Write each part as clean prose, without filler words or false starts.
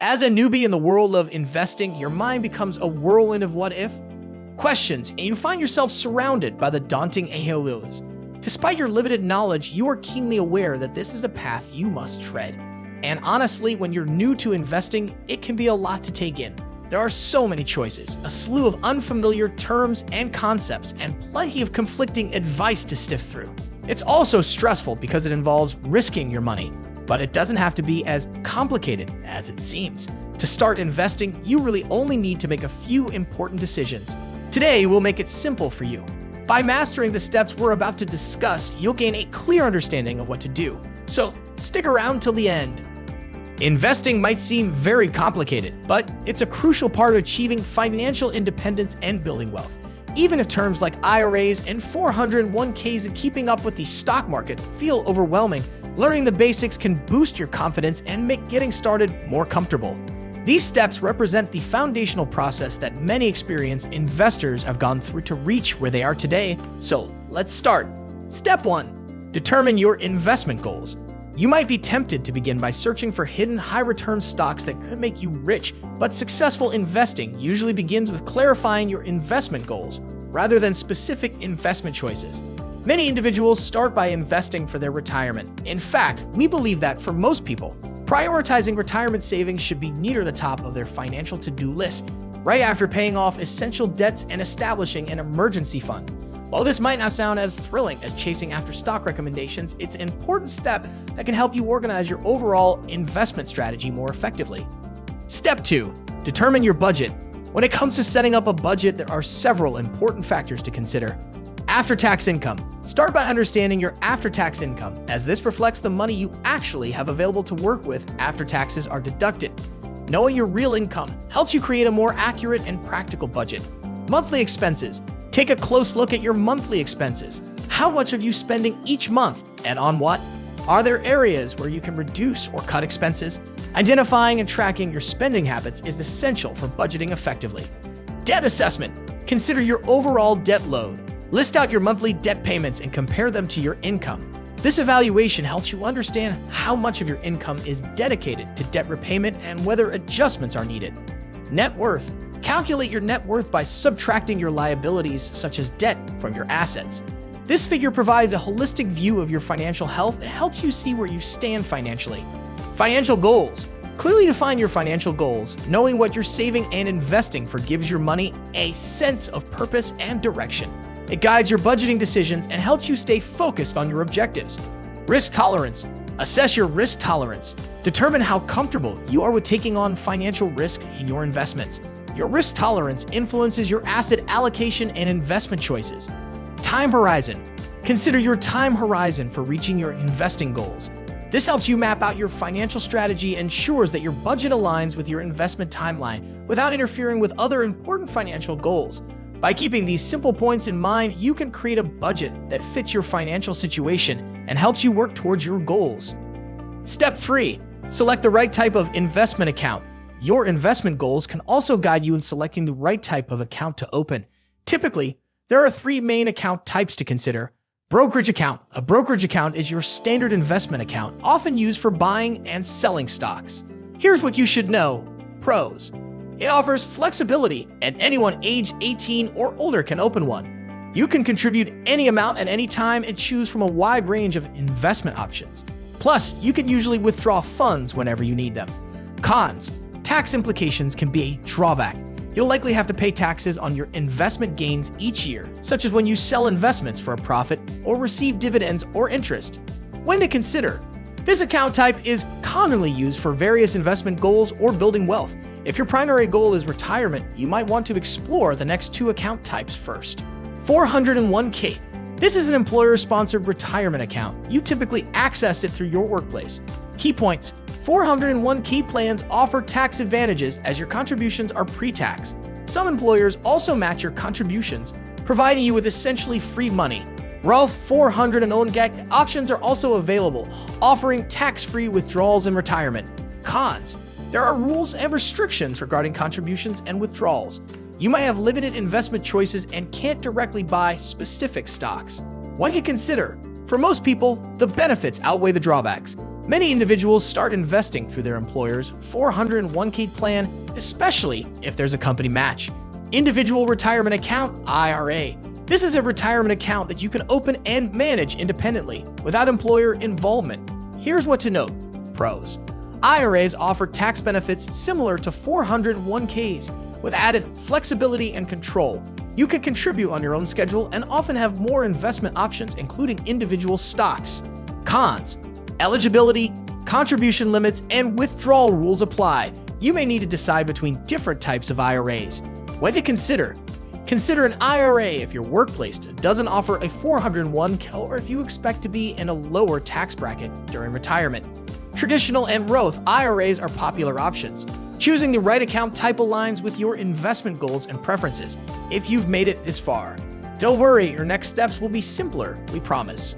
As a newbie in the world of investing, your mind becomes a whirlwind of what if questions, and you find yourself surrounded by the daunting AOLs. Despite your limited knowledge, you are keenly aware that this is a path you must tread. And honestly, when you're new to investing, it can be a lot to take in. There are so many choices, a slew of unfamiliar terms and concepts, and plenty of conflicting advice to sift through. It's also stressful because it involves risking your money, but it doesn't have to be as complicated as it seems. To start investing, you really only need to make a few important decisions. Today, we'll make it simple for you. By mastering the steps we're about to discuss, you'll gain a clear understanding of what to do. So stick around till the end. Investing might seem very complicated, but it's a crucial part of achieving financial independence and building wealth. Even if terms like IRAs and 401ks and keeping up with the stock market feel overwhelming, learning the basics can boost your confidence and make getting started more comfortable. These steps represent the foundational process that many experienced investors have gone through to reach where they are today. So let's start. Step 1. Determine your investment goals. You might be tempted to begin by searching for hidden high-return stocks that could make you rich, but successful investing usually begins with clarifying your investment goals rather than specific investment choices. Many individuals start by investing for their retirement. In fact, we believe that for most people, prioritizing retirement savings should be near the top of their financial to-do list, right after paying off essential debts and establishing an emergency fund. While this might not sound as thrilling as chasing after stock recommendations, it's an important step that can help you organize your overall investment strategy more effectively. Step 2. Determine your budget. When it comes to setting up a budget, there are several important factors to consider. After-tax income. Start by understanding your after-tax income, as this reflects the money you actually have available to work with after taxes are deducted. Knowing your real income helps you create a more accurate and practical budget. Monthly expenses. Take a close look at your monthly expenses. How much are you spending each month, and on what? Are there areas where you can reduce or cut expenses? Identifying and tracking your spending habits is essential for budgeting effectively. Debt assessment. Consider your overall debt load. List out your monthly debt payments and compare them to your income. This evaluation helps you understand how much of your income is dedicated to debt repayment and whether adjustments are needed. Net worth. Calculate your net worth by subtracting your liabilities, such as debt, from your assets. This figure provides a holistic view of your financial health and helps you see where you stand financially. Financial goals. Clearly define your financial goals. Knowing what you're saving and investing for gives your money a sense of purpose and direction. It guides your budgeting decisions and helps you stay focused on your objectives. Risk tolerance. Assess your risk tolerance. Determine how comfortable you are with taking on financial risk in your investments. Your risk tolerance influences your asset allocation and investment choices. Time horizon. Consider your time horizon for reaching your investing goals. This helps you map out your financial strategy and ensures that your budget aligns with your investment timeline without interfering with other important financial goals. By keeping these simple points in mind, you can create a budget that fits your financial situation and helps you work towards your goals. Step 3. Select the right type of investment account. Your investment goals can also guide you in selecting the right type of account to open. Typically, there are 3 main account types to consider. Brokerage account. A brokerage account is your standard investment account, often used for buying and selling stocks. Here's what you should know. Pros. It offers flexibility, and anyone aged 18 or older can open one. You can contribute any amount at any time and choose from a wide range of investment options. Plus, you can usually withdraw funds whenever you need them. Cons. Tax implications can be a drawback. You'll likely have to pay taxes on your investment gains each year, such as when you sell investments for a profit or receive dividends or interest. When to consider. This account type is commonly used for various investment goals or building wealth. If your primary goal is retirement, you might want to explore the next 2 account types first. 401k. This is an employer-sponsored retirement account. You typically access it through your workplace. Key points. 401k plans offer tax advantages as your contributions are pre-tax. Some employers also match your contributions, providing you with essentially free money. Roth 401k options are also available, offering tax-free withdrawals in retirement. Cons. There are rules and restrictions regarding contributions and withdrawals. You might have limited investment choices and can't directly buy specific stocks. One can consider. For most people, the benefits outweigh the drawbacks. Many individuals start investing through their employer's 401k plan, especially if there's a company match. Individual Retirement Account, IRA. This is a retirement account that you can open and manage independently without employer involvement. Here's what to note. Pros. IRAs offer tax benefits similar to 401ks with added flexibility and control. You can contribute on your own schedule and often have more investment options, including individual stocks. Cons. Eligibility, contribution limits, and withdrawal rules apply. You may need to decide between different types of IRAs. What to consider? Consider an IRA if your workplace doesn't offer a 401k or if you expect to be in a lower tax bracket during retirement. Traditional and Roth IRAs are popular options. Choosing the right account type aligns with your investment goals and preferences if you've made it this far. Don't worry, your next steps will be simpler, we promise.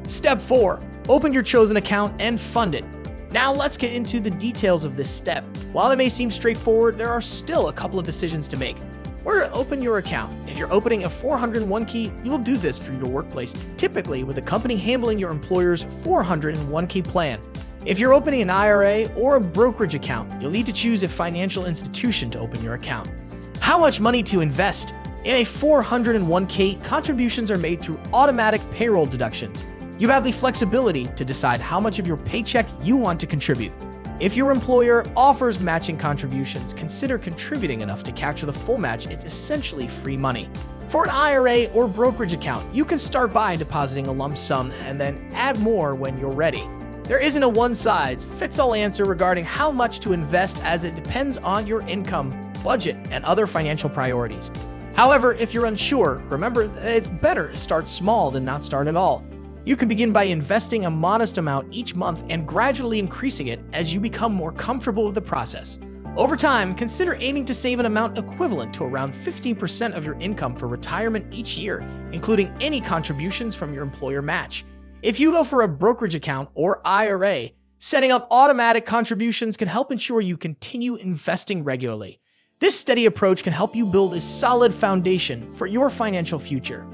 Step 4. Open your chosen account and fund it. Now let's get into the details of this step. While it may seem straightforward, there are still a couple of decisions to make. Where to open your account. If you're opening a 401k, you will do this through your workplace, typically with a company handling your employer's 401k plan. If you're opening an IRA or a brokerage account, you'll need to choose a financial institution to open your account. How much money to invest? In a 401k, contributions are made through automatic payroll deductions. You have the flexibility to decide how much of your paycheck you want to contribute. If your employer offers matching contributions, consider contributing enough to capture the full match. It's essentially free money. For an IRA or brokerage account, you can start by depositing a lump sum and then add more when you're ready. There isn't a one-size-fits-all answer regarding how much to invest, as it depends on your income, budget, and other financial priorities. However, if you're unsure, remember that it's better to start small than not start at all. You can begin by investing a modest amount each month and gradually increasing it as you become more comfortable with the process. Over time, consider aiming to save an amount equivalent to around 15% of your income for retirement each year, including any contributions from your employer match. If you go for a brokerage account or IRA, setting up automatic contributions can help ensure you continue investing regularly. This steady approach can help you build a solid foundation for your financial future.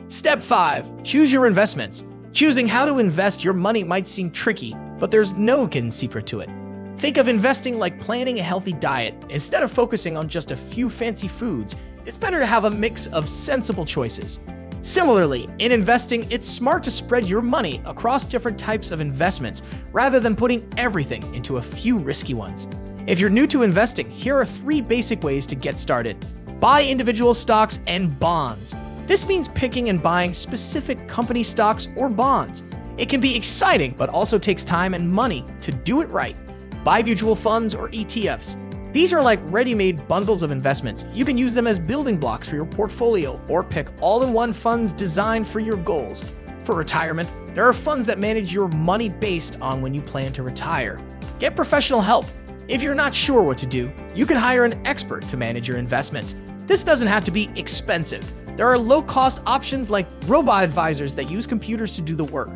Step 5. Choose your investments. Choosing how to invest your money might seem tricky, but there's no hidden secret to it. Think of investing like planning a healthy diet. Instead of focusing on just a few fancy foods, it's better to have a mix of sensible choices. Similarly, in investing, it's smart to spread your money across different types of investments rather than putting everything into a few risky ones. If you're new to investing, here are 3 basic ways to get started. Buy individual stocks and bonds. This means picking and buying specific company stocks or bonds. It can be exciting, but also takes time and money to do it right. Buy mutual funds or ETFs. These are like ready-made bundles of investments. You can use them as building blocks for your portfolio or pick all-in-one funds designed for your goals. For retirement, there are funds that manage your money based on when you plan to retire. Get professional help. If you're not sure what to do, you can hire an expert to manage your investments. This doesn't have to be expensive. There are low-cost options like robot advisors that use computers to do the work.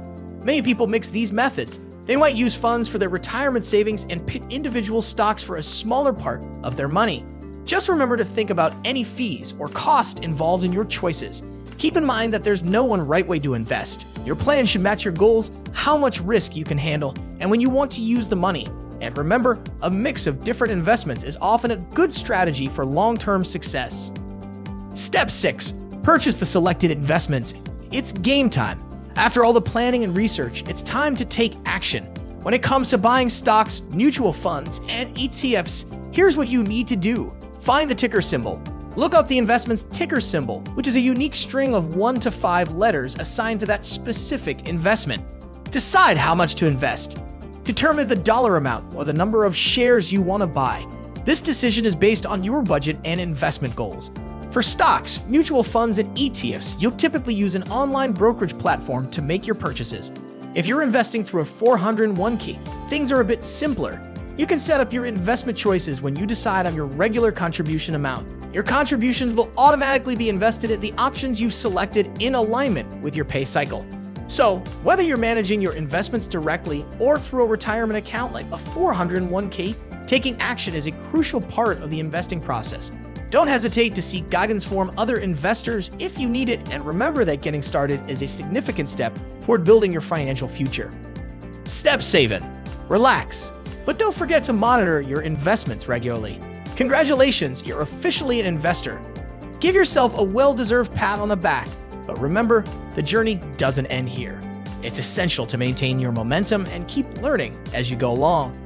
Many people mix these methods. They might use funds for their retirement savings and pick individual stocks for a smaller part of their money. Just remember to think about any fees or cost involved in your choices. Keep in mind that there's no one right way to invest. Your plan should match your goals, how much risk you can handle, and when you want to use the money. And remember, a mix of different investments is often a good strategy for long-term success. Step 6. Purchase the selected investments. It's game time. After all the planning and research, it's time to take action. When it comes to buying stocks, mutual funds, and ETFs, here's what you need to do. Find the ticker symbol. Look up the investment's ticker symbol, which is a unique string of 1 to 5 letters assigned to that specific investment. Decide how much to invest. Determine the dollar amount or the number of shares you want to buy. This decision is based on your budget and investment goals. For stocks, mutual funds, and ETFs, you'll typically use an online brokerage platform to make your purchases. If you're investing through a 401k, things are a bit simpler. You can set up your investment choices when you decide on your regular contribution amount. Your contributions will automatically be invested at the options you've selected in alignment with your pay cycle. So, whether you're managing your investments directly or through a retirement account like a 401k, taking action is a crucial part of the investing process. Don't hesitate to seek guidance from other investors if you need it, and remember that getting started is a significant step toward building your financial future. Step saving. Relax, but don't forget to monitor your investments regularly. Congratulations, you're officially an investor. Give yourself a well-deserved pat on the back, but remember, the journey doesn't end here. It's essential to maintain your momentum and keep learning as you go along.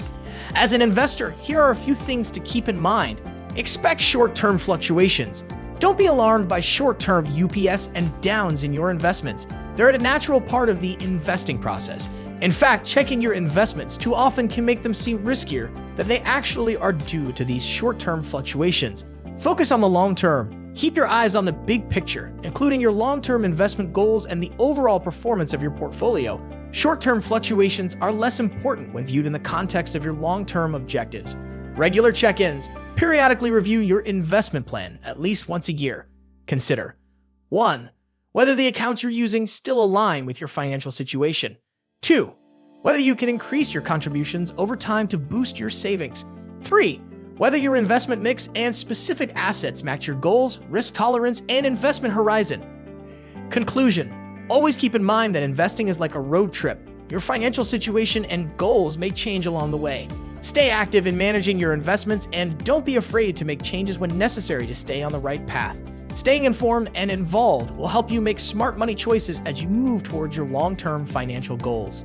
As an investor, here are a few things to keep in mind. Expect short-term fluctuations. Don't be alarmed by short-term UPS and downs in your investments. They're a natural part of the investing process. In fact, checking your investments too often can make them seem riskier than they actually are due to these short-term fluctuations. Focus on the long term. Keep your eyes on the big picture, including your long-term investment goals and the overall performance of your portfolio. Short-term fluctuations are less important when viewed in the context of your long-term objectives. Regular check-ins. Periodically review your investment plan at least once a year. Consider 1. Whether the accounts you're using still align with your financial situation. 2. Whether you can increase your contributions over time to boost your savings. 3. Whether your investment mix and specific assets match your goals, risk tolerance, and investment horizon. Conclusion. Always keep in mind that investing is like a road trip. Your financial situation and goals may change along the way. Stay active in managing your investments and don't be afraid to make changes when necessary to stay on the right path. Staying informed and involved will help you make smart money choices as you move towards your long-term financial goals.